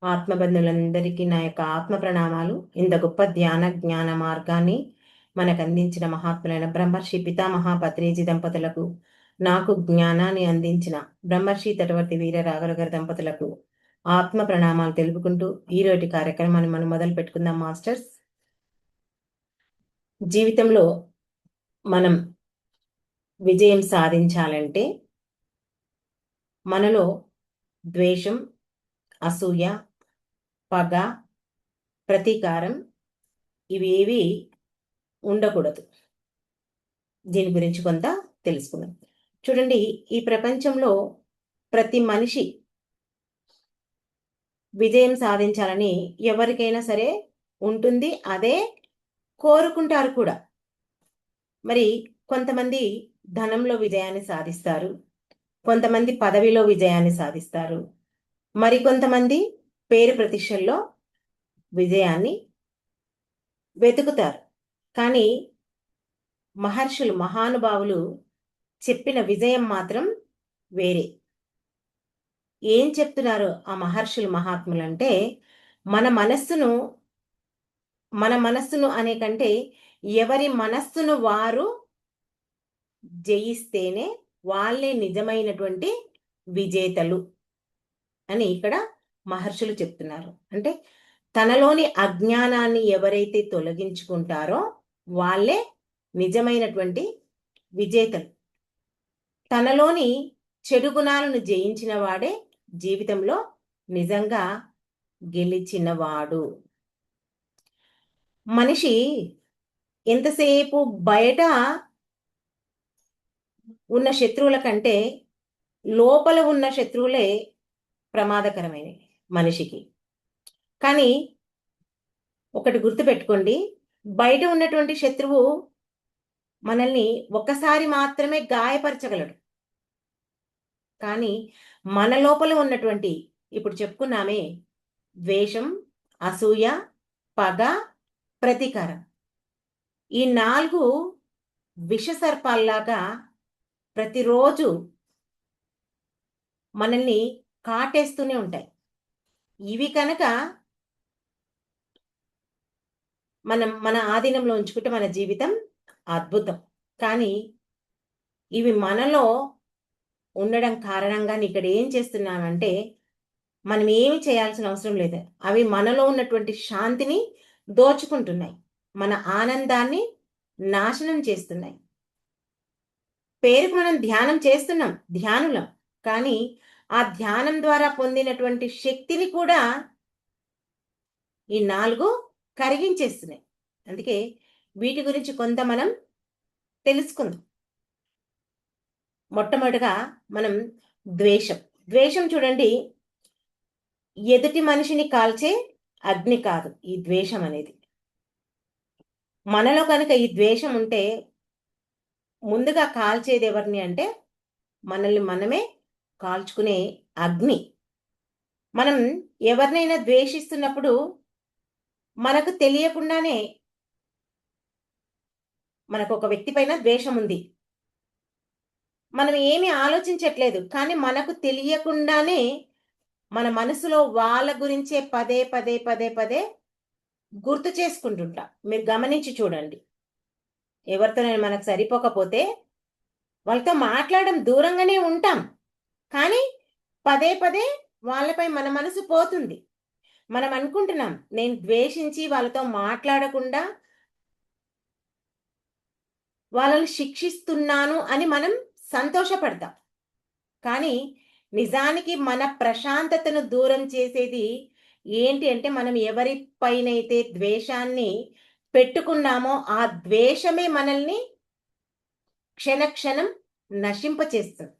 ఆత్మబంధువులందరికీ నా యొక్క ఆత్మ ప్రణామాలు. ఇంత గొప్ప ధ్యాన జ్ఞాన మార్గాన్ని మనకు అందించిన మహాత్ములైన బ్రహ్మర్షి పితామహ పత్రిజీ దంపతులకు, నాకు జ్ఞానాన్ని అందించిన బ్రహ్మర్షి తటవర్తి వీర రాఘవ గారి దంపతులకు ఆత్మ ప్రణామాలు తెలుపుకుంటూ ఈరోజు కార్యక్రమాన్ని మనం మొదలు పెట్టుకుందాం. మాస్టర్స్, జీవితంలో మనం విజయం సాధించాలంటే మనలో ద్వేషం, అసూయ, పగ, ప్రతీకారం ఇవేవి ఉండకూడదు. దీని గురించి కొంత తెలుసుకుందాం. చూడండి, ఈ ప్రపంచంలో ప్రతి మనిషి విజయం సాధించాలని ఎవరికైనా సరే ఉంటుంది, అదే కోరుకుంటారు కూడా. మరి కొంతమంది ధనంలో విజయాన్ని సాధిస్తారు, కొంతమంది పదవిలో విజయాన్ని సాధిస్తారు, మరి కొంతమంది పేరు ప్రతిష్టల్లో విజయాన్ని వెతుకుతారు. కానీ మహర్షులు, మహానుభావులు చెప్పిన విజయం మాత్రం వేరే. ఏం చెప్తున్నారు ఆ మహర్షులు, మహాత్ములు అంటే, మన మనస్సును అనే కంటే ఎవరి మనస్సును వారు జయిస్తేనే వాళ్ళే నిజమైనటువంటి విజేతలు అని ఇక్కడ మహర్షులు చెప్తున్నారు. అంటే తనలోని అజ్ఞానాన్ని ఎవరైతే తొలగించుకుంటారో వాళ్ళే నిజమైనటువంటి విజేతలు. తనలోని చెడు గుణాలను జయించిన వాడే జీవితంలో నిజంగా గెలిచినవాడు. మనిషి ఎంతసేపు బయట ఉన్న శత్రువుల కంటే లోపల ఉన్న శత్రువులే ప్రమాదకరమైనవి మనిషికి. కానీ ఒకటి గుర్తుపెట్టుకోండి, బయట ఉన్నటువంటి శత్రువు మనల్ని ఒకసారి మాత్రమే గాయపరచగలడు. కానీ మన లోపల ఉన్నటువంటి, ఇప్పుడు చెప్పుకున్నామే, ద్వేషం, అసూయ, పగ, ప్రతీకారం, ఈ 4 విషసర్పాల్లాగా ప్రతిరోజు మనల్ని కాటేస్తూనే ఉంటాయి. ఇవి కనుక మన ఆధీనంలో ఉంచుకుంటే మన జీవితం అద్భుతం. కానీ ఇవి మనలో ఉండడం కారణంగా ఇక్కడ ఏం చేస్తున్నామంటే, మనం ఏమి చేయాల్సిన అవసరం లేదు. అవి మనలో ఉన్నటువంటి శాంతిని దోచుకుంటున్నాయి, మన ఆనందాన్ని నాశనం చేస్తున్నాయి. పేరుకు మనం ధ్యానం చేస్తున్నాం, ధ్యానులం. కానీ ఆ ధ్యానం ద్వారా పొందినటువంటి శక్తిని కూడా ఈ 4 కరిగించేస్తున్నాయి. అందుకే వీటి గురించి కొంత మనం తెలుసుకుందాం. మొట్టమొదటిగా మనం ద్వేషం. ద్వేషం చూడండి, ఎదుటి మనిషిని కాల్చే అగ్ని కాదు ఈ ద్వేషం అనేది. మనలో కనుక ఈ ద్వేషం ఉంటే ముందుగా కాల్చేది ఎవరిని అంటే మనల్ని మనమే కాల్చుకునే అగ్ని. మనం ఎవరినైనా ద్వేషిస్తున్నప్పుడు మనకు తెలియకుండానే మనకు ఒక వ్యక్తి పైన ద్వేషం ఉంది, మనం ఏమీ ఆలోచించట్లేదు, కానీ మనకు తెలియకుండానే మన మనసులో వాళ్ళ గురించే పదే పదే పదే పదే గుర్తు చేసుకుంటుంటాం. మీరు గమనించి చూడండి, ఎవరితోనైనా మనకు సరిపోకపోతే వాళ్ళతో మాట్లాడడం దూరంగానే ఉంటాం, కానీ పదే పదే వాళ్ళపై మన మనసు పోతుంది. మనం అనుకుంటున్నాం, నేను ద్వేషించి వాళ్ళతో మాట్లాడకుండా వాళ్ళని శిక్షిస్తున్నాను అని మనం సంతోషపడతాం. కానీ నిజానికి మన ప్రశాంతతను దూరం చేసేది ఏంటి అంటే, మనం ఎవరిపైనైతే ద్వేషాన్ని పెట్టుకున్నామో ఆ ద్వేషమే మనల్ని క్షణక్షణం నశింపచేస్తుంది.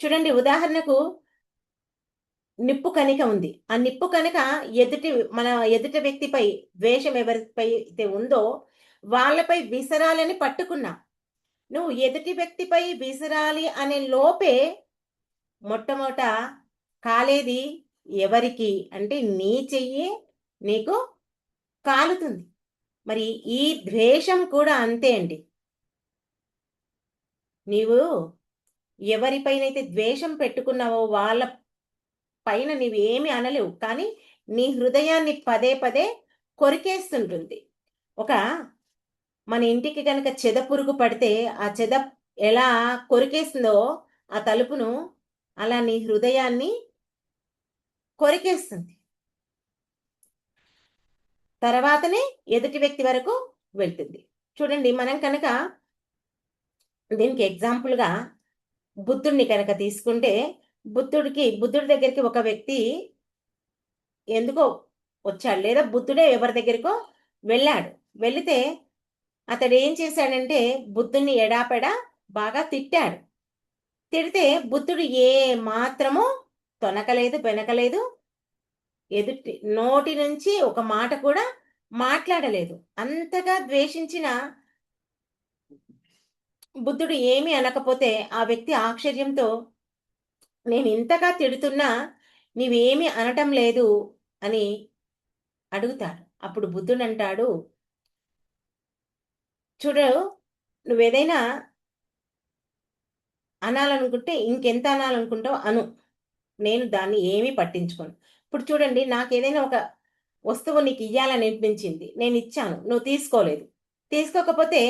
చూడండి, ఉదాహరణకు నిప్పు కణిక ఉంది. ఆ నిప్పు కనుక మన ఎదుటి వ్యక్తిపై ద్వేషం ఎవరిపై అయితే ఉందో వాళ్ళపై విసరాలని పట్టుకున్నా, నువ్వు ఎదుటి వ్యక్తిపై విసరాలి అనే లోపే మొట్టమొదట కాలేది ఎవరికి అంటే నీ చెయ్యి నీకు కాలుతుంది. మరి ఈ ద్వేషం కూడా అంతే అండి. నీవు ఎవరిపైనైతే ద్వేషం పెట్టుకున్నావో వాళ్ళ పైన నీవేమి అనలేవు, కానీ నీ హృదయాన్ని పదే పదే కొరికేస్తుంటుంది. ఒక మన ఇంటికి కనుక చెద పురుగు పడితే ఆ చెద ఎలా కొరికేస్తుందో ఆ తలుపును, అలా నీ హృదయాన్ని కొరికేస్తుంది. తర్వాతనే ఎదుటి వ్యక్తి వరకు వెళ్తుంది. చూడండి, మనం కనుక దీనికి ఎగ్జాంపుల్గా బుద్ధుడిని కనుక తీసుకుంటే, బుద్ధుడి దగ్గరికి ఒక వ్యక్తి ఎందుకో వచ్చాడు, లేదా బుద్ధుడే ఎవరి దగ్గరికో వెళ్ళాడు. వెళితే అతడు ఏం చేశాడంటే బుద్ధుడిని ఎడాపెడా బాగా తిట్టాడు. తిడితే బుద్ధుడు ఏ మాత్రమో తొనకలేదు, బెనకలేదు, ఎదుటి నోటి నుంచి ఒక మాట కూడా మాట్లాడలేదు. అంతగా ద్వేషించిన బుద్ధుడు ఏమీ అనకపోతే ఆ వ్యక్తి ఆశ్చర్యంతో, నేను ఇంతగా తిడుతున్నా నీవేమీ అనటం లేదు అని అడుగుతాడు. అప్పుడు బుద్ధుడు అంటాడు, చూడు, నువ్వేదైనా అనాలనుకుంటే ఇంకెంత అనాలనుకుంటావు అను, నేను దాన్ని ఏమీ పట్టించుకోను. ఇప్పుడు చూడండి, నాకేదైనా ఒక వస్తువు నీకు ఇయ్యాలని అనిపించింది, నేను ఇచ్చాను, నువ్వు తీసుకోలేదు. తీసుకోకపోతే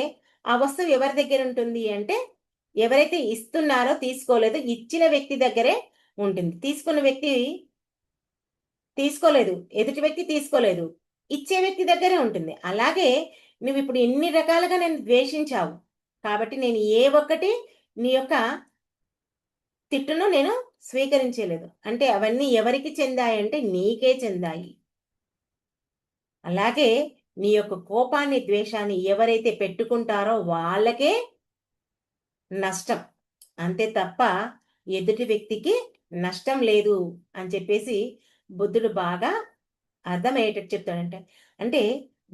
ఆ వస్తువు ఎవరి దగ్గర ఉంటుంది అంటే, ఎవరైతే ఇస్తున్నారో తీసుకోలేదు ఇచ్చిన వ్యక్తి దగ్గరే ఉంటుంది. తీసుకున్న వ్యక్తి తీసుకోలేదు, ఎదుటి వ్యక్తి తీసుకోలేదు, ఇచ్చే వ్యక్తి దగ్గరే ఉంటుంది. అలాగే నువ్వు ఇప్పుడు ఎన్ని రకాలుగా నేను ద్వేషించావు, కాబట్టి నేను ఏ ఒక్కటి నీ యొక్క తిట్టును నేను స్వీకరించలేదు. అంటే అవన్నీ ఎవరికి చెందాయంటే నీకే చెందాయి. అలాగే నీ యొక్క కోపాన్ని, ద్వేషాన్ని ఎవరైతే పెట్టుకుంటారో వాళ్ళకే నష్టం, అంతే తప్ప ఎదుటి వ్యక్తికి నష్టం లేదు అని చెప్పేసి బుద్ధుడు బాగా అర్థమయ్యేటట్టు చెప్తాడంటే. అంటే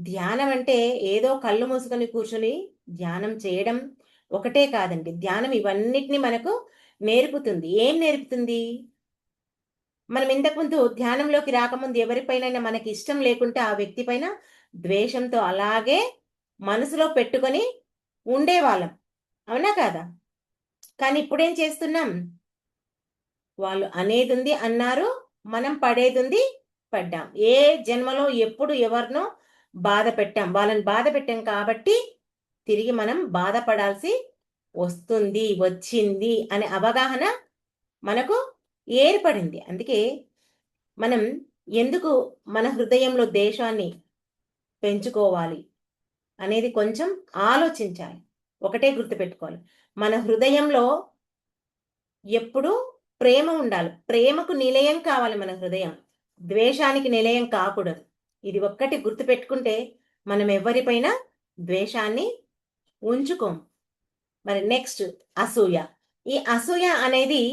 ధ్యానం అంటే ఏదో కళ్ళు మూసుకొని కూర్చొని ధ్యానం చేయడం ఒకటే కాదండి. ధ్యానం ఇవన్నిటిని మనకు నేర్పుతుంది. ఏం నేర్పుతుంది? మనం ఇంతకుముందు ధ్యానంలోకి రాకముందు ఎవరిపైనైనా మనకి ఇష్టం లేకుంటే ఆ వ్యక్తి పైన ద్వేషంతో అలాగే మనసులో పెట్టుకొని ఉండేవాళ్ళం, అవునా కాదా? కానీ ఇప్పుడేం చేస్తున్నాం? వాళ్ళు అనేదుంది అన్నారు, మనం పడేదుంది పడ్డాం. ఏ జన్మలో ఎప్పుడు ఎవరినో బాధ పెట్టాం, వాళ్ళని బాధ పెట్టాం కాబట్టి తిరిగి మనం బాధపడాల్సి వస్తుంది, వచ్చింది అనే అవగాహన మనకు ఏర్పడింది. అందుకే మనం ఎందుకు మన హృదయంలో దేశాన్ని పెంచుకోవాలి అనేది కొంచెం ఆలోచించాలి. ఒకటే గుర్తుపెట్టుకోవాలి, మన హృదయంలో ఎప్పుడూ ప్రేమ ఉండాలి. ప్రేమకు నిలయం కావాలి మన హృదయం, ద్వేషానికి నిలయం కాకూడదు. ఇది ఒక్కటి గుర్తుపెట్టుకుంటే మనం ఎవరిపైన ద్వేషాన్ని ఉంచుకోం. మరి నెక్స్ట్ అసూయ. ఈ అసూయ అనేది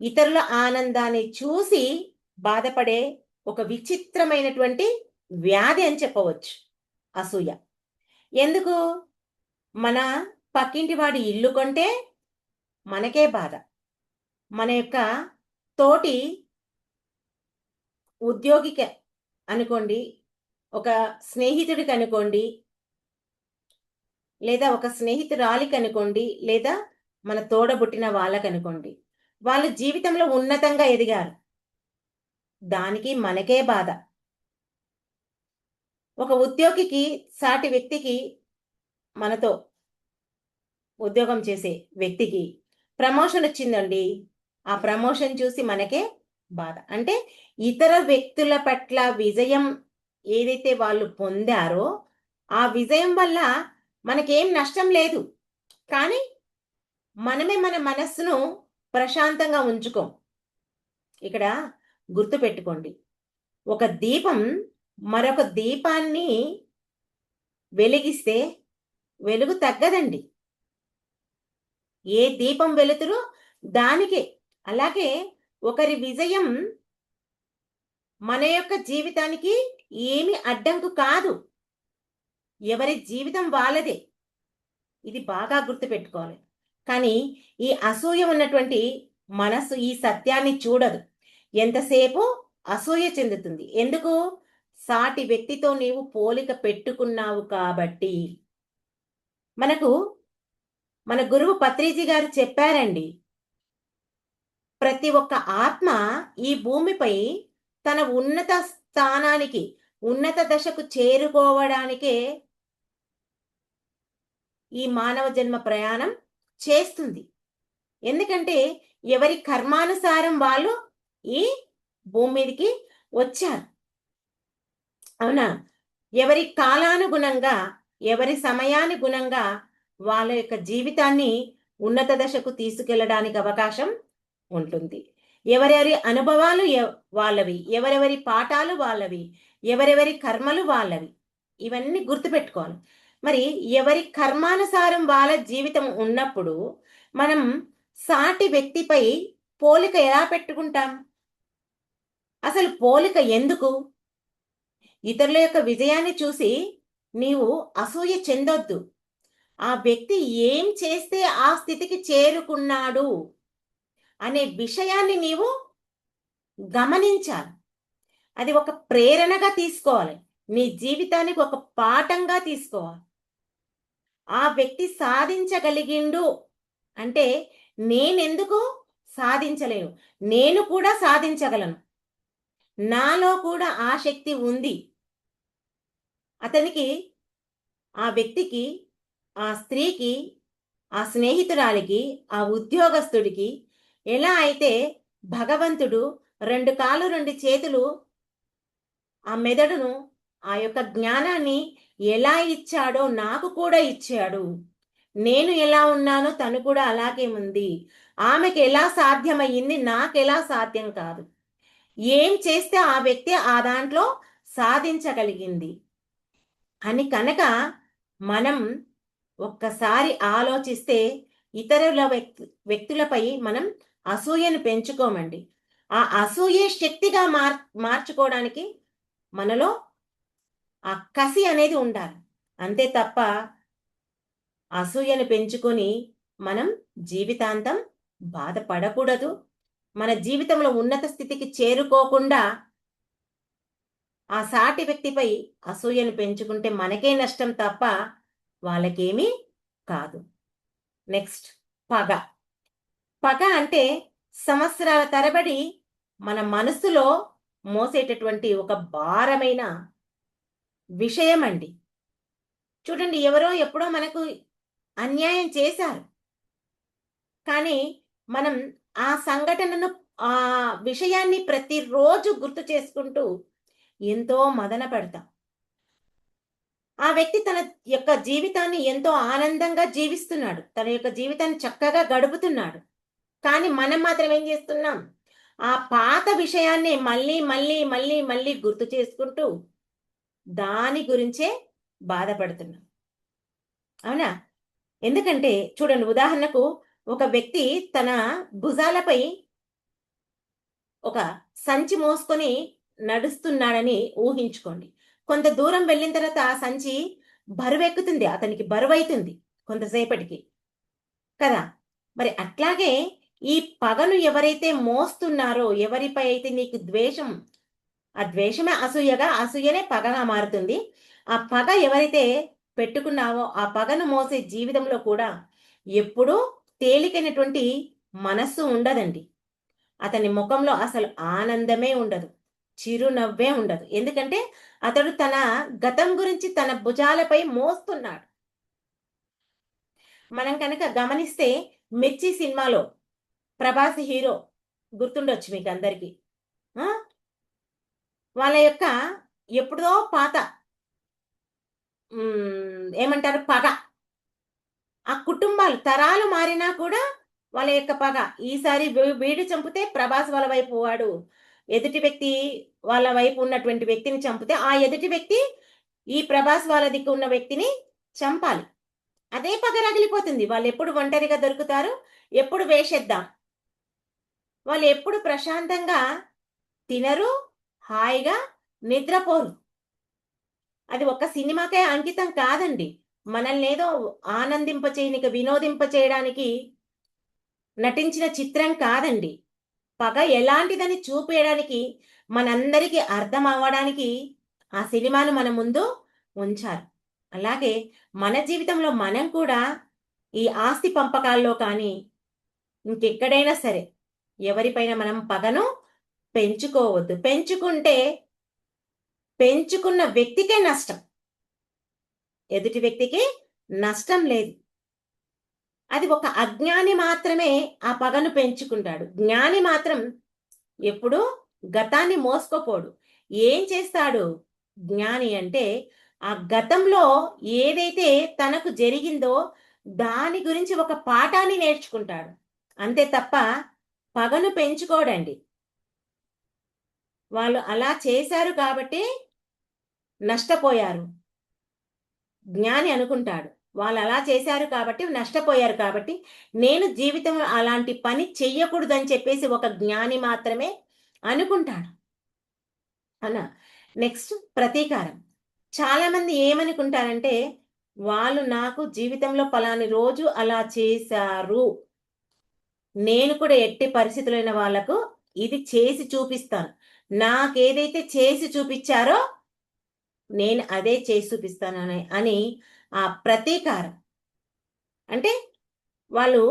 ఇతరుల ఆనందాన్ని చూసి బాధపడే ఒక విచిత్రమైనటువంటి వ్యాధి అని చెప్పవచ్చు అసూయ. ఎందుకు? మన పక్కింటి వాడి ఇల్లు కొంటే మనకే బాధ, మన యొక్క తోటి ఉద్యోగికి అనుకోండి, ఒక స్నేహితుడికి అనుకోండి, లేదా ఒక స్నేహితురాలికి అనుకోండి, లేదా మన తోడబుట్టిన వాళ్ళకనుకోండి, వాళ్ళు జీవితంలో ఉన్నతంగా ఎదిగారు, దానికి మనకే బాధ. ఒక ఉద్యోగికి, సాటి వ్యక్తికి, మనతో ఉద్యోగం చేసే వ్యక్తికి ప్రమోషన్ వచ్చిందండి, ఆ ప్రమోషన్ చూసి మనకే బాధ. అంటే ఇతర వ్యక్తుల పట్ల విజయం ఏదైతే వాళ్ళు పొందారో ఆ విజయం వల్ల మనకేం నష్టం లేదు, కానీ మనమే మన మనస్సును ప్రశాంతంగా ఉంచుకోం. ఇక్కడ గుర్తుపెట్టుకోండి, ఒక దీపం మరొక దీపాన్ని వెలిగిస్తే వెలుగు తగ్గదండి. ఏ దీపం వెలుతురు దానికే. అలాగే ఒకరి విజయం మన యొక్క జీవితానికి ఏమి అడ్డంకు కాదు, ఎవరి జీవితం వాళ్ళదే. ఇది బాగా గుర్తుపెట్టుకోవాలి. కానీ ఈ అసూయ ఉన్నటువంటి మనసు ఈ సత్యాన్ని చూడదు, ఎంతసేపు అసూయ చెందుతుంది. ఎందుకు? సాటి వ్యక్తితో నీవు పోలిక పెట్టుకున్నావు కాబట్టి. మనకు మన గురువు పత్రిజీ గారు చెప్పారండి, ప్రతి ఒక్క ఆత్మ ఈ భూమిపై తన ఉన్నత స్థానానికి, ఉన్నత దశకు చేరుకోవడానికే ఈ మానవ జన్మ ప్రయాణం చేస్తుంది. ఎందుకంటే ఎవరి కర్మానుసారం వాళ్ళు ఈ భూమి మీదకి వచ్చారు. అవునా? ఎవరి కాలానుగుణంగా, ఎవరి సమయానుగుణంగా వాళ్ళ యొక్క జీవితాన్ని ఉన్నత దశకు తీసుకెళ్ళడానికి అవకాశం ఉంటుంది. ఎవరెవరి అనుభవాలు వాళ్ళవి, ఎవరెవరి పాఠాలు వాళ్ళవి, ఎవరెవరి కర్మలు వాళ్ళవి. ఇవన్నీ గుర్తుపెట్టుకోవాలి. మరి ఎవరి కర్మానుసారం వాళ్ళ జీవితం ఉన్నప్పుడు మనం సాటి వ్యక్తిపై పోలిక ఎలా పెట్టుకుంటాం? అసలు పోలిక ఎందుకు? ఇతరుల యొక్క విజయాన్ని చూసి నీవు అసూయ చెందొద్దు. ఆ వ్యక్తి ఏం చేస్తే ఆ స్థితికి చేరుకున్నాడు అనే విషయాన్ని నీవు గమనించాలి. అది ఒక ప్రేరణగా తీసుకోవాలి. నీ జీవితానికి ఒక పాఠంగా తీసుకోవాలి. ఆ వ్యక్తి సాధించగలిగిండు అంటే నేనెందుకు సాధించలేను? నేను కూడా సాధించగలను. నాలో కూడా ఆ శక్తి ఉంది. అతనికి, ఆ వ్యక్తికి, ఆ స్త్రీకి, ఆ స్నేహితురాలికి, ఆ ఉద్యోగస్తుడికి ఎలా అయితే భగవంతుడు 2 కాళ్ళు 2 చేతులు, ఆ మెదడును, ఆ యొక్క జ్ఞానాన్ని ఎలా ఇచ్చాడో నాకు కూడా ఇచ్చాడు. నేను ఎలా ఉన్నానో తను కూడా అలాగే ఉంది. ఆమెకి ఎలా సాధ్యమయ్యింది నాకెలా సాధ్యం కాదు. ఏం చేస్తే ఆ వ్యక్తి ఆ దాంట్లో సాధించగలిగింది అని కనుక మనం ఒక్కసారి ఆలోచిస్తే ఇతరుల వ్యక్తులపై మనం అసూయను పెంచుకోమండి. ఆ అసూయే శక్తిగా మార్చుకోవడానికి మనలో ఆ కసి అనేది ఉండాలి. అంతే తప్ప అసూయను పెంచుకొని మనం జీవితాంతం బాధపడకూడదు. మన జీవితంలో ఉన్నత స్థితికి చేరుకోకుండా ఆ సాటి వ్యక్తిపై అసూయను పెంచుకుంటే మనకే నష్టం తప్ప వాళ్ళకేమీ కాదు. నెక్స్ట్, పగ. పగ అంటే సంవత్సరాల తరబడి మన మనసులో మోసేటటువంటి ఒక భారమైన విషయం అండి. చూడండి, ఎవరో ఎప్పుడో మనకు అన్యాయం చేశారు. కానీ మనం ఆ సంఘటనను, ఆ విషయాన్ని ప్రతిరోజు గుర్తు చేసుకుంటూ ఎంతో మదన పడతాం. ఆ వ్యక్తి తన యొక్క జీవితాన్ని ఎంతో ఆనందంగా జీవిస్తున్నాడు. తన యొక్క జీవితాన్ని చక్కగా గడుపుతున్నాడు. కానీ మనం మాత్రం ఏం చేస్తున్నాం? ఆ పాత విషయాన్ని మళ్ళీ మళ్ళీ మళ్ళీ మళ్ళీ గుర్తు చేసుకుంటూ దాని గురించే బాధపడుతున్నాం. అవునా? ఎందుకంటే చూడండి, ఉదాహరణకు ఒక వ్యక్తి తన భుజాలపై ఒక సంచి మోసుకొని నడుస్తున్నాడని ఊహించుకోండి. కొంత దూరం వెళ్ళిన తర్వాత ఆ సంచి బరువెక్కుతుంది. అతనికి బరువైతుంది కొంతసేపటికి. కదా! మరి అట్లాగే ఈ పగను ఎవరైతే మోస్తున్నారో, ఎవరిపై అయితే నీకు ద్వేషం, ఆ ద్వేషమే అసూయగా, అసూయనే పగగా మారుతుంది. ఆ పగ ఎవరైతే పెట్టుకున్నావో, ఆ పగను మోసే జీవితంలో కూడా ఎప్పుడూ తేలికైనటువంటి మనస్సు ఉండదండి. అతని ముఖంలో అసలు ఆనందమే ఉండదు. చిరునవ్వే ఉండదు. ఎందుకంటే అతడు తన గతం గురించి తన భుజాలపై మోస్తున్నాడు. మనం కనుక గమనిస్తే 'మిర్చి' సినిమాలో ప్రభాస్ హీరో, గుర్తుండొచ్చు మీకందరికీ. ఆ! వాళ్ళ యొక్క ఎప్పుడో పాత ఏమంటారు, పగ. ఆ కుటుంబాలు తరాలు మారినా కూడా వాళ్ళ యొక్క పగ. ఈసారి వీడు చంపితే ప్రభాస్ వాళ్ళ వైపు వాడు, ఎదుటి వ్యక్తి వాళ్ళ వైపు ఉన్నటువంటి వ్యక్తిని చంపితే, ఆ ఎదుటి వ్యక్తి ఈ ప్రభాస్ వాళ్ళ దిక్కు ఉన్న వ్యక్తిని చంపాలి. అదే పగ రగిలిపోతుంది. వాళ్ళెప్పుడు ఒంటరిగా దొరుకుతారు? ఎప్పుడు వేషేద్దాం? వాళ్ళు ఎప్పుడు ప్రశాంతంగా తినరు, హాయిగా నిద్రపోరు. అది ఒక సినిమాకే అంకితం కాదండి. మనల్నేదో ఆనందింపచేయనికి, వినోదింపచేయడానికి నటించిన చిత్రం కాదండి. పగ ఎలాంటిదని చూపేయడానికి, మనందరికీ అర్థం అవ్వడానికి ఆ సినిమాను మన ముందు ఉంచారు. అలాగే మన జీవితంలో మనం కూడా ఈ ఆస్తి పంపకాల్లో కానీ, ఇంకెక్కడైనా సరే ఎవరిపైన మనం పగను పెంచుకోవద్దు. పెంచుకుంటే పెంచుకున్న వ్యక్తికే నష్టం, ఎదుటి వ్యక్తికి నష్టం లేదు. అది ఒక అజ్ఞాని మాత్రమే ఆ పగను పెంచుకుంటాడు. జ్ఞాని మాత్రం ఎప్పుడూ గతాన్ని మోసుకోపోడు. ఏం చేస్తాడు జ్ఞాని అంటే, ఆ గతంలో ఏదైతే తనకు జరిగిందో దాని గురించి ఒక పాఠాన్ని నేర్చుకుంటాడు. అంతే తప్ప పగను పెంచుకోడండి. వాళ్ళు అలా చేశారు కాబట్టి నష్టపోయారు. జ్ఞాని అనుకుంటాడు, వాళ్ళు అలా చేశారు కాబట్టి నష్టపోయారు కాబట్టి నేను జీవితంలో అలాంటి పని చెయ్యకూడదని చెప్పేసి ఒక జ్ఞాని మాత్రమే అనుకుంటాడు. అనా నెక్స్ట్ ప్రతీకారం. చాలా మంది ఏమనుకుంటారంటే, వాళ్ళు నాకు జీవితంలో పలాని రోజు అలా చేశారు, నేను కూడా ఎట్టి పరిస్థితులైన వాళ్ళకు ఇది చేసి చూపిస్తాను, నాకేదైతే చేసి చూపించారో నేను అదే చేసి చూపిస్తాను అని ఆ ప్రతీకారం. అంటే వాళ్ళు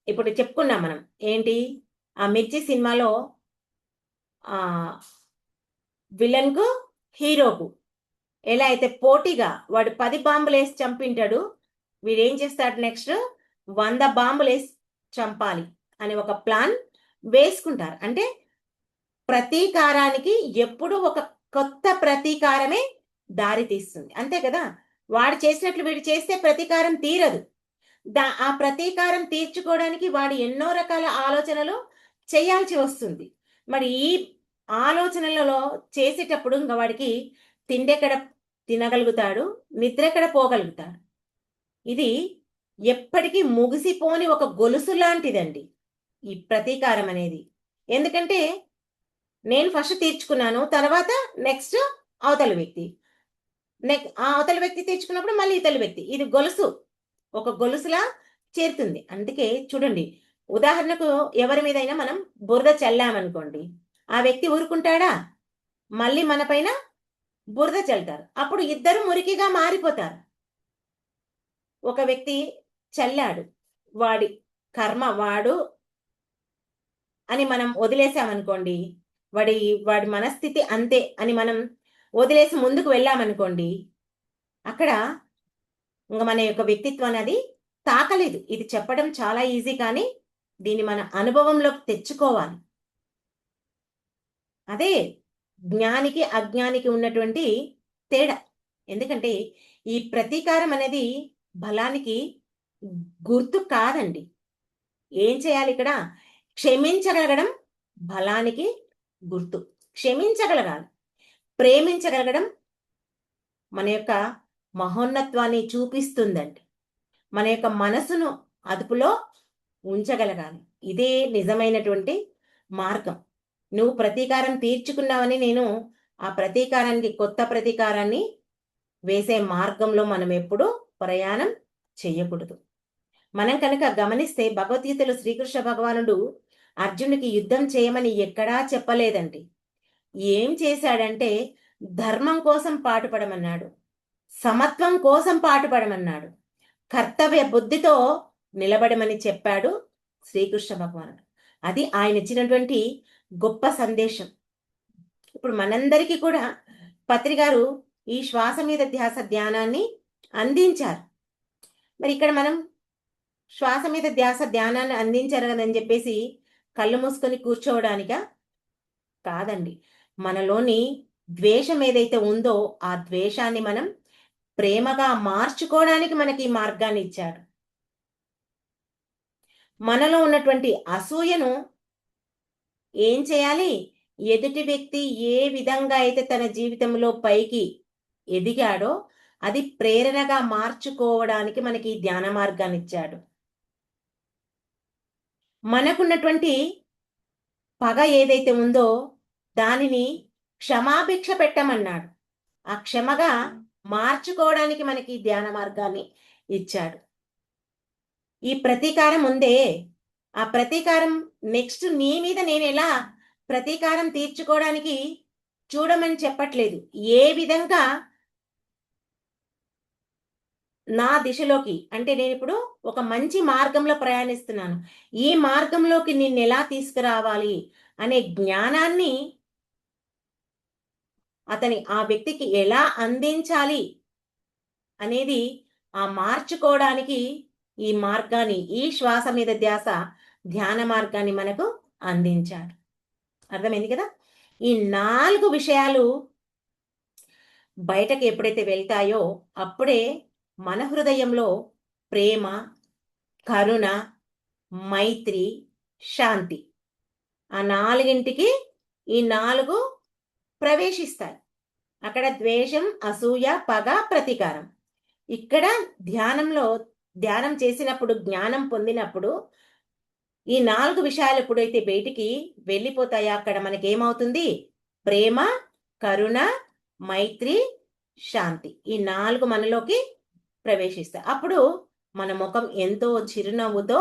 ఇప్పుడు చెప్పుకున్నాం మనం ఏంటి, ఆ 'మిర్చి' సినిమాలో విలన్‌కు, హీరోకు ఎలా అయితే పోటీగా వాడు 10 బాంబులేసి చంపింటాడు, వీడేం చేస్తాడు నెక్స్ట్ 100 బాంబులేసి చంపాలి అని ఒక ప్లాన్ వేసుకుంటారు. అంటే ప్రతీకారానికి ఎప్పుడు ఒక కొత్త ప్రతీకారమే దారి తీస్తుంది. అంతే కదా! వాడు చేసినట్లు వీడు చేస్తే ప్రతీకారం తీరదు. ఆ ప్రతీకారం తీర్చుకోవడానికి వాడు ఎన్నో రకాల ఆలోచనలు చేయాల్సి వస్తుంది. మరి ఈ ఆలోచనలలో చేసేటప్పుడు ఇంక వాడికి తిండెక్కడ తినగలుగుతాడు, నిద్రెక్కడ పోగలుగుతాడు. ఇది ఎప్పటికీ ముగిసిపోని ఒక గొలుసు లాంటిదండి ఈ ప్రతీకారం అనేది. ఎందుకంటే నేను ఫస్ట్ తీర్చుకున్నాను, తర్వాత నెక్స్ట్ అవతల వ్యక్తి. ఆ అవతల వ్యక్తి తీర్చుకున్నప్పుడు మళ్ళీ ఇతల వ్యక్తి. ఇది గొలుసు. ఒక గొలుసులా చేరుతుంది. అందుకే చూడండి, ఉదాహరణకు ఎవరి మీదైనా మనం బురద చల్లామనుకోండి, ఆ వ్యక్తి ఊరుకుంటాడా? మళ్ళీ మన పైన బురద చల్లుతారు. అప్పుడు ఇద్దరు మురికిగా మారిపోతారు. ఒక వ్యక్తి చల్లాడు, వాడి కర్మ వాడు అని మనం వదిలేసామనుకోండి, వాడి మనస్థితి అంతే అని మనం వదిలేసి ముందుకు వెళ్ళామనుకోండి, అక్కడ ఇంక మన యొక్క వ్యక్తిత్వం అనేది తాకలేదు. ఇది చెప్పడం చాలా ఈజీ, కానీ దీన్ని మన అనుభవంలోకి తెచ్చుకోవాలి. అదే జ్ఞానికి అజ్ఞానికి ఉన్నటువంటి తేడా. ఎందుకంటే ఈ ప్రతీకారం అనేది బలానికి గుర్తు కాదండి. ఏం చేయాలి ఇక్కడ? క్షమించగలగడం బలానికి గుర్తు. క్షమించగలగాలి. ప్రేమించగలగడం మన యొక్క మహోన్నత్వాన్ని చూపిస్తుందండి. మన యొక్క మనసును అదుపులో ఉంచగలగాలి. ఇదే నిజమైనటువంటి మార్గం. నువ్వు ప్రతీకారం తీర్చుకున్నావని నేను ఆ ప్రతీకారానికి కొత్త ప్రతీకారాన్ని వేసే మార్గంలో మనం ఎప్పుడూ ప్రయాణం చెయ్యకూడదు. మనం కనుక గమనిస్తే భగవద్గీతలో శ్రీకృష్ణ భగవానుడు అర్జునుడికి యుద్ధం చేయమని ఎక్కడా చెప్పలేదండి. ఏం చేశాడంటే ధర్మం కోసం పాటుపడమన్నాడు, సమత్వం కోసం పాటుపడమన్నాడు, కర్తవ్య బుద్ధితో నిలబడమని చెప్పాడు శ్రీకృష్ణ భగవానుడు. అది ఆయన ఇచ్చినటువంటి గొప్ప సందేశం. ఇప్పుడు మనందరికీ కూడా పత్రి గారు ఈ శ్వాస మీద ధ్యాస ధ్యానాన్ని అందించారు. మరి ఇక్కడ మనం శ్వాస మీద ధ్యాస ధ్యానాన్ని అందించారు కదని చెప్పేసి కళ్ళు మూసుకొని కూర్చోవడానికా? కాదండి. మనలోని ద్వేషం ఏదైతే ఉందో ఆ ద్వేషాన్ని మనం ప్రేమగా మార్చుకోవడానికి మనకి ఈ మార్గాన్ని ఇచ్చాడు. మనలో ఉన్నటువంటి అసూయను ఏం చేయాలి? ఎదుటి వ్యక్తి ఏ విధంగా అయితే తన జీవితంలో పైకి ఎదిగాడో అది ప్రేరణగా మార్చుకోవడానికి మనకి ఈ ధ్యాన మార్గాన్ని ఇచ్చాడు. మనకున్నటువంటి పగ ఏదైతే ఉందో దానిని క్షమాభిక్ష పెట్టమన్నాడు. ఆ క్షమగా మార్చుకోవడానికి మనకి ధ్యాన మార్గాన్ని ఇచ్చాడు. ఈ ప్రతీకారం ఉందే, ఆ ప్రతీకారం నెక్స్ట్ నీ మీద నేను ఎలా ప్రతీకారం తీర్చుకోవడానికి చూడమని చెప్పట్లేదు. ఏ విధంగా నా దిశలోకి, అంటే నేను ఇప్పుడు ఒక మంచి మార్గంలో ప్రయాణిస్తున్నాను, ఈ మార్గంలోకి నిన్ను ఎలా తీసుకురావాలి అనే జ్ఞానాన్ని ఆ వ్యక్తికి ఎలా అందించాలి అనేది మార్చుకోవడానికి ఈ మార్గాన్ని, ఈ శ్వాస మీద ధ్యాస ధ్యాన మార్గాన్ని మనకు అందించాడు. అర్థమైంది కదా? ఈ 4 విషయాలు బయటకు ఎప్పుడైతే వెళ్తాయో అప్పుడే మన హృదయంలో ప్రేమ, కరుణ, మైత్రి, శాంతి ఆ 4ంటికి ఈ 4 ప్రవేశిస్తాయి. అక్కడ ద్వేషం, అసూయ, పగ, ప్రతీకారం. ఇక్కడ ధ్యానం చేసినప్పుడు, జ్ఞానం పొందినప్పుడు ఈ 4 విషయాలు ఎప్పుడైతే బయటికి వెళ్ళిపోతాయో అక్కడ మనకేమవుతుంది? ప్రేమ, కరుణ, మైత్రి, శాంతి ఈ 4 మనలోకి ప్రవేశిస్తాయి. అప్పుడు మన ముఖం ఎంతో చిరునవ్వుతో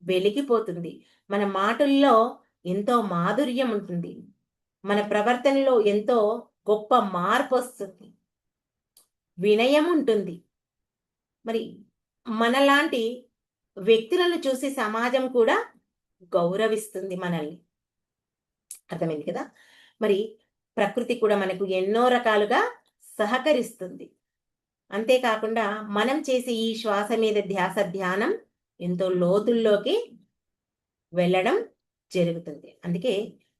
వెలిగిపోతుంది. మన మాటల్లో ఎంతో మాధుర్యం ఉంటుంది. మన ప్రవర్తనలో ఎంతో గొప్ప మార్పు వస్తుంది. వినయం ఉంటుంది. మరి మనలాంటి వ్యక్తులను చూసి సమాజం కూడా గౌరవిస్తుంది మనల్ని. అర్థమైంది కదా? మరి ప్రకృతి కూడా మనకు ఎన్నో రకాలుగా సహకరిస్తుంది. అంతేకాకుండా మనం చేసే ఈ శ్వాస మీద ధ్యాస ధ్యానం ఎంతో లోతుల్లోకి వెళ్ళడం జరుగుతుంది. అందుకే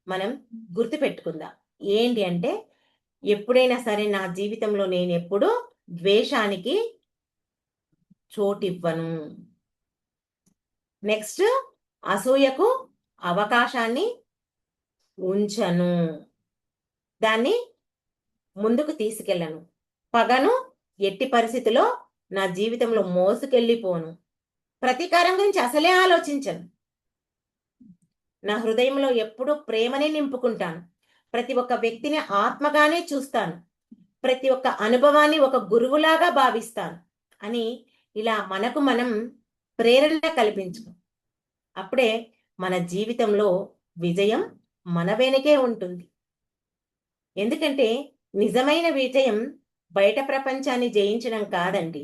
మనం గుర్తుపెట్టుకుందాం ఏంటి అంటే, ఎప్పుడైనా సరే నా జీవితంలో నేను ఎప్పుడూ ద్వేషానికి చోటివ్వను. నెక్స్ట్ అసూయకు అవకాశాన్ని ఉంచను. దాన్ని ముందుకు తీసుకెళ్ళను. పగను ఎట్టి పరిస్థితిలో నా జీవితంలో మోసుకెళ్ళిపోను. ప్రతీకారం గురించి అసలే ఆలోచించను. నా హృదయంలో ఎప్పుడూ ప్రేమనే నింపుకుంటాను. ప్రతి ఒక్క వ్యక్తిని ఆత్మగానే చూస్తాను. ప్రతి ఒక్క అనుభవాన్ని ఒక గురువులాగా భావిస్తాను అని ఇలా మనకు మనం ప్రేరణ కల్పించు. అప్పుడే మన జీవితంలో విజయం మన వెనకే ఉంటుంది. ఎందుకంటే నిజమైన విజయం బయట ప్రపంచాన్ని జయించడం కాదండి.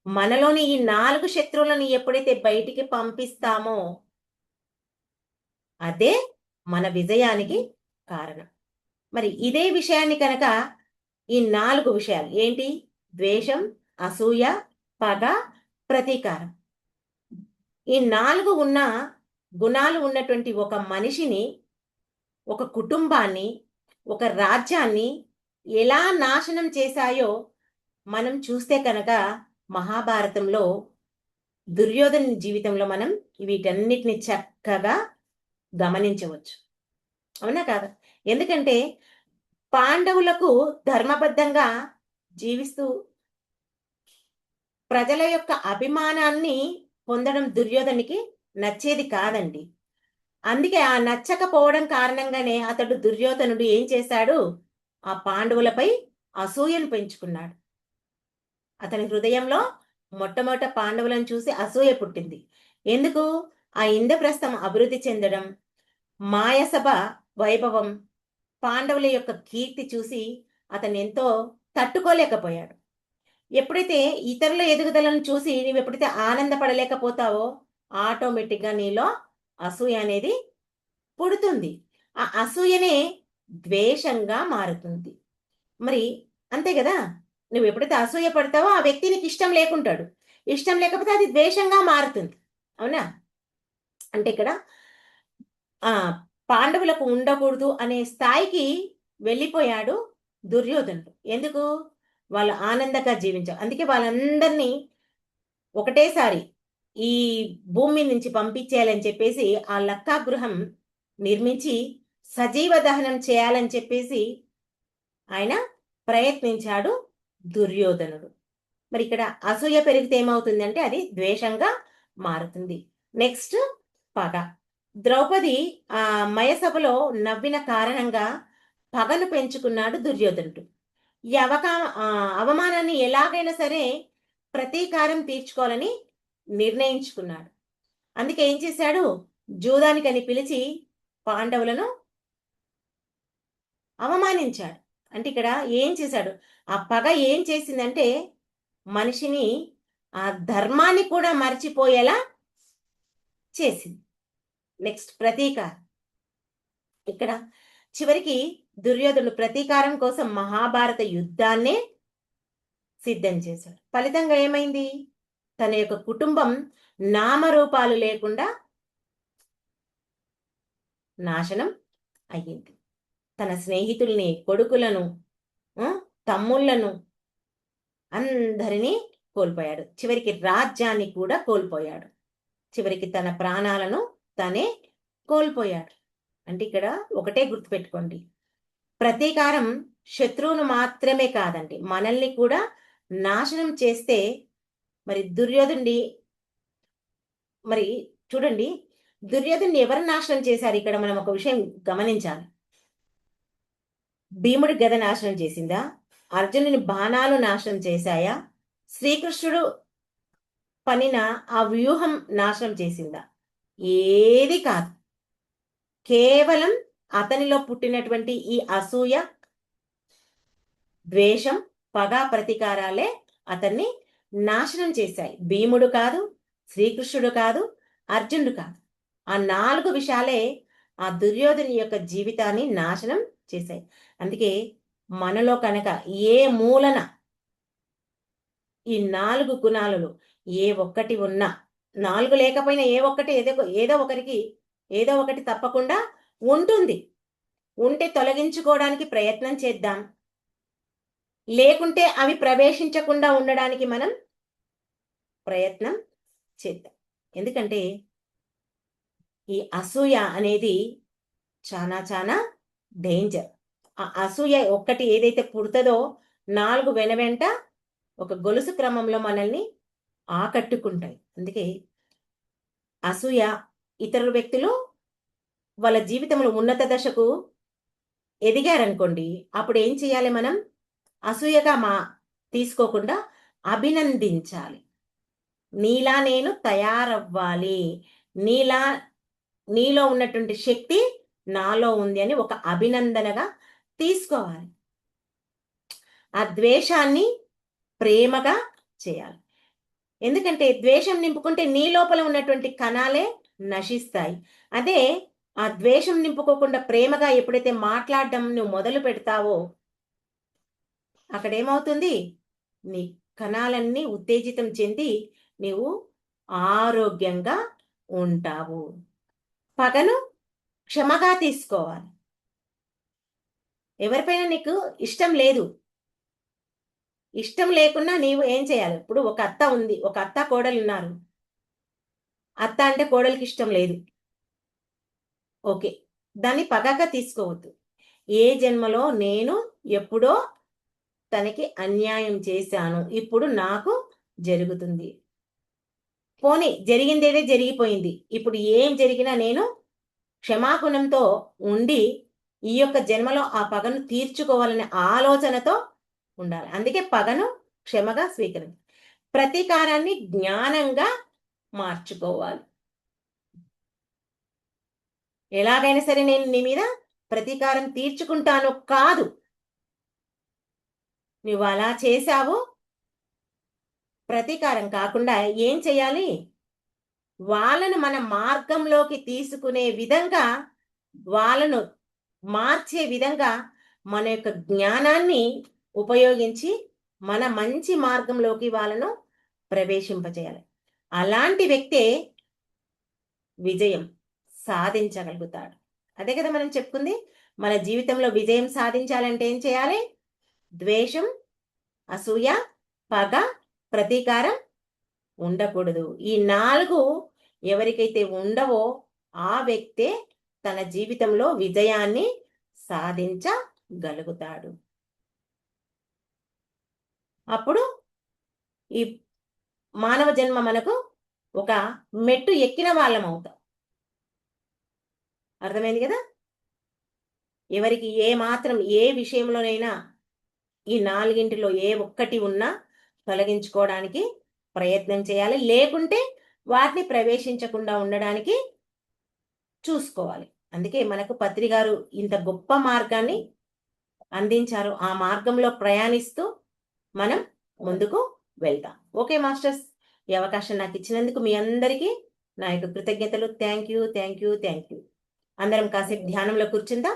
మనలోని ఈ 4 శత్రువులను ఎప్పుడైతే బయటికి పంపిస్తామో అదే మన విజయానికి కారణం. మరి ఇదే విషయాన్ని కనుక ఈ 4 విషయాలు ఏంటి? ద్వేషం, అసూయ, పగ, ప్రతీకారం. ఈ 4 గుణాలు ఉన్నటువంటి ఒక మనిషిని, ఒక కుటుంబాన్ని, ఒక రాజ్యాన్ని ఎలా నాశనం చేశాయో మనం చూస్తే కనుక మహాభారతంలో దుర్యోధను జీవితంలో మనం వీటన్నిటిని చక్కగా గమనించవచ్చు. అవునా కాదా? ఎందుకంటే పాండవులకు ధర్మబద్ధంగా జీవిస్తూ ప్రజల యొక్క అభిమానాన్ని పొందడం దుర్యోధనికి నచ్చేది కాదండి. అందుకే ఆ నచ్చకపోవడం కారణంగానే దుర్యోధనుడు ఏం చేశాడు? ఆ పాండవులపై అసూయను పెంచుకున్నాడు. అతని హృదయంలో మొట్టమొదట పాండవులను చూసి అసూయ పుట్టింది. ఎందుకు? ఆ ఇంద్రప్రస్థం అభివృద్ధి చెందడం, మాయసభ వైభవం, పాండవుల యొక్క కీర్తి చూసి అతను ఎంతో తట్టుకోలేకపోయాడు. ఎప్పుడైతే ఇతరుల ఎదుగుదలను చూసి నువ్వు ఎప్పుడైతే ఆనందపడలేకపోతావో ఆటోమేటిక్గా నీలో అసూయ అనేది పుడుతుంది. ఆ అసూయనే ద్వేషంగా మారుతుంది. మరి అంతే కదా? నువ్వు ఎప్పుడైతే అసూయ పడతావో ఆ వ్యక్తి నీకు ఇష్టం లేకుంటాడు. ఇష్టం లేకపోతే అది ద్వేషంగా మారుతుంది. అవునా? అంటే ఇక్కడ పాండవులకు ఉండకూడదు అనే స్థాయికి వెళ్ళిపోయాడు దుర్యోధనుడు. ఎందుకు? వాళ్ళు ఆనందంగా జీవించారు. అందుకే వాళ్ళందరినీ ఒకటేసారి ఈ భూమి నుంచి పంపించేయాలని చెప్పేసి ఆ లక్కా గృహం నిర్మించి సజీవ దహనం చేయాలని చెప్పేసి ఆయన ప్రయత్నించాడు దుర్యోధనుడు. మరి ఇక్కడ అసూయ పెరిగితే ఏమవుతుందంటే అది ద్వేషంగా మారుతుంది. నెక్స్ట్ పగ. ద్రౌపది మయసభలో నవ్విన కారణంగా పగను పెంచుకున్నాడు దుర్యోధనుడు. ఈ అవమానాన్ని ఎలాగైనా సరే ప్రతీకారం తీర్చుకోవాలని నిర్ణయించుకున్నాడు. అందుకే ఏం చేశాడు? జూదానికని పిలిచి పాండవులను అవమానించాడు. అంటే ఇక్కడ ఏం చేశాడు? ఆ పగ ఏం చేసిందంటే మనిషిని ఆ ధర్మాన్ని కూడా మర్చిపోయేలా చేసింది. నెక్స్ట్ ప్రతీకారం. ఇక్కడ చివరికి దుర్యోధనుడు ప్రతీకారం కోసం మహాభారత యుద్ధాన్నే సిద్ధం చేశాడు. ఫలితంగా ఏమైంది? తన యొక్క కుటుంబం నామరూపాలు లేకుండా నాశనం అయ్యింది. తన స్నేహితుల్ని, కొడుకులను, తమ్ముళ్లను అందరినీ కోల్పోయాడు. చివరికి రాజ్యాన్ని కూడా కోల్పోయాడు. చివరికి తన ప్రాణాలను తనే కోల్పోయాడు. అంటే ఇక్కడ ఒకటే గుర్తుపెట్టుకోండి, ప్రతీకారం శత్రువును మాత్రమే కాదండి, మనల్ని కూడా నాశనం చేస్తే మరి దుర్యోధనుడి మరి చూడండి, దుర్యోధనుని ఎవరు నాశనం చేశారు? ఇక్కడ మనం ఒక విషయం గమనించాలి. భీముడి గద నాశనం చేసిందా? అర్జునుని బాణాలు నాశనం చేశాయా? శ్రీకృష్ణుడు పనిన ఆ వ్యూహం నాశనం చేసిందా? ఏది కాదు. కేవలం అతనిలో పుట్టినటువంటి ఈ అసూయ, ద్వేషం, పగ, ప్రతీకారాలే అతన్ని నాశనం చేశాయి. భీముడు కాదు, శ్రీకృష్ణుడు కాదు, అర్జునుడు కాదు. ఆ 4 విషయాలే ఆ దుర్యోధని యొక్క జీవితాన్ని నాశనం చేశాయి. అందుకే మనలో కనుక ఏ మూలన ఈ 4 గుణాలలో ఏ ఒక్కటి ఉన్నా, 4 లేకపోయినా ఏ ఒక్కటి ఏదో ఒకటి తప్పకుండా ఉంటుంది. ఉంటే తొలగించుకోవడానికి ప్రయత్నం చేద్దాం. లేకుంటే అవి ప్రవేశించకుండా ఉండడానికి మనం ప్రయత్నం చేద్దాం. ఎందుకంటే ఈ అసూయ అనేది చాలా చాలా డేంజర్. ఆ అసూయ ఒక్కటి ఏదైతే పుడుతుందో 4 వెనవెంట ఒక గొలుసు క్రమంలో మనల్ని ఆకట్టుకుంటాయి. అందుకే అసూయ ఇతర వ్యక్తులు వాళ్ళ జీవితంలో ఉన్నత దశకు ఎదిగారనుకోండి, అప్పుడు ఏం చేయాలి? మనం అసూయగా తీసుకోకుండా అభినందించాలి. నీలా నేను తయారవ్వాలి, నీలో ఉన్నటువంటి శక్తి నాలో ఉంది అని ఒక అభినందనగా తీసుకోవాలి. ఆ ద్వేషాన్ని ప్రేమగా చేయాలి. ఎందుకంటే ద్వేషం నింపుకుంటే నీ లోపల ఉన్నటువంటి కణాలే నశిస్తాయి. అదే ఆ ద్వేషం నింపుకోకుండా ప్రేమగా ఎప్పుడైతే మాట్లాడడం నువ్వు మొదలు పెడతావో, అక్కడేమవుతుంది? నీ కణాలన్నీ ఉత్తేజితం చెంది నీవు ఆరోగ్యంగా ఉంటావు. పగను క్షమగా తీసుకోవాలి. ఎవరిపైన నీకు ఇష్టం లేదు, ఇష్టం లేకున్నా నీవు ఏం చేయాలి? ఇప్పుడు ఒక అత్త ఉంది, ఒక అత్త కోడలు ఉన్నారు. అత్త అంటే కోడలికి ఇష్టం లేదు, ఓకే, దాన్ని పగగా తీసుకోవద్దు. ఏ జన్మలో నేను ఎప్పుడో తనకి అన్యాయం చేశాను, ఇప్పుడు నాకు జరుగుతుంది. పోనీ జరిగిందేదే జరిగిపోయింది, ఇప్పుడు ఏం జరిగినా నేను క్షమాగుణంతో ఉండి ఈ యొక్క జన్మలో ఆ పగను తీర్చుకోవాలనే ఆలోచనతో ఉండాలి. అందుకే పగను క్షమగా స్వీకరించాలి. ప్రతీకారాన్ని జ్ఞానంగా మార్చుకోవాలి. ఎలాగైనా సరే నేను నీ మీద ప్రతీకారం తీర్చుకుంటాను కాదు, నువ్వు అలా చేశావు, ప్రతీకారం కాకుండా ఏం చేయాలి? వాళ్ళను మన మార్గంలోకి తీసుకునే విధంగా, వాళ్ళను మార్చే విధంగా మన యొక్క జ్ఞానాన్ని ఉపయోగించి మన మంచి మార్గంలోకి వాళ్ళను ప్రవేశింపజేయాలి. అలాంటి వ్యక్తే విజయం సాధించగలుగుతాడు. అదే కదా మనం చెప్పుకుంది, మన జీవితంలో విజయం సాధించాలంటే ఏం చేయాలి? ద్వేషం, అసూయ, పగ, ప్రతీకారం ఉండకూడదు. ఈ 4 ఎవరికైతే ఉండవో ఆ వ్యక్తే తన జీవితంలో విజయాన్ని సాధించగలుగుతాడు. అప్పుడు ఈ మానవ జన్మ మనకు ఒక మెట్టు ఎక్కిన వాళ్ళం అవుతాం. అర్థమైంది కదా? ఎవరికి ఏ మాత్రం ఏ విషయంలోనైనా ఈ 4ంటిలో ఏ ఒక్కటి ఉన్నా తొలగించుకోవడానికి ప్రయత్నం చేయాలి. లేకుంటే వాటిని ప్రవేశించకుండా ఉండడానికి చూసుకోవాలి. అందుకే మనకు పత్రి గారు ఇంత గొప్ప మార్గాన్ని అందించారు. ఆ మార్గంలో ప్రయాణిస్తూ మనం ముందుకు వెళ్తాం. ఓకే మాస్టర్స్, ఈ అవకాశం నాకు ఇచ్చినందుకు మీ అందరికీ నా యొక్క కృతజ్ఞతలు. Thank you. అందరం కాసేపు ధ్యానంలో కూర్చుందాం.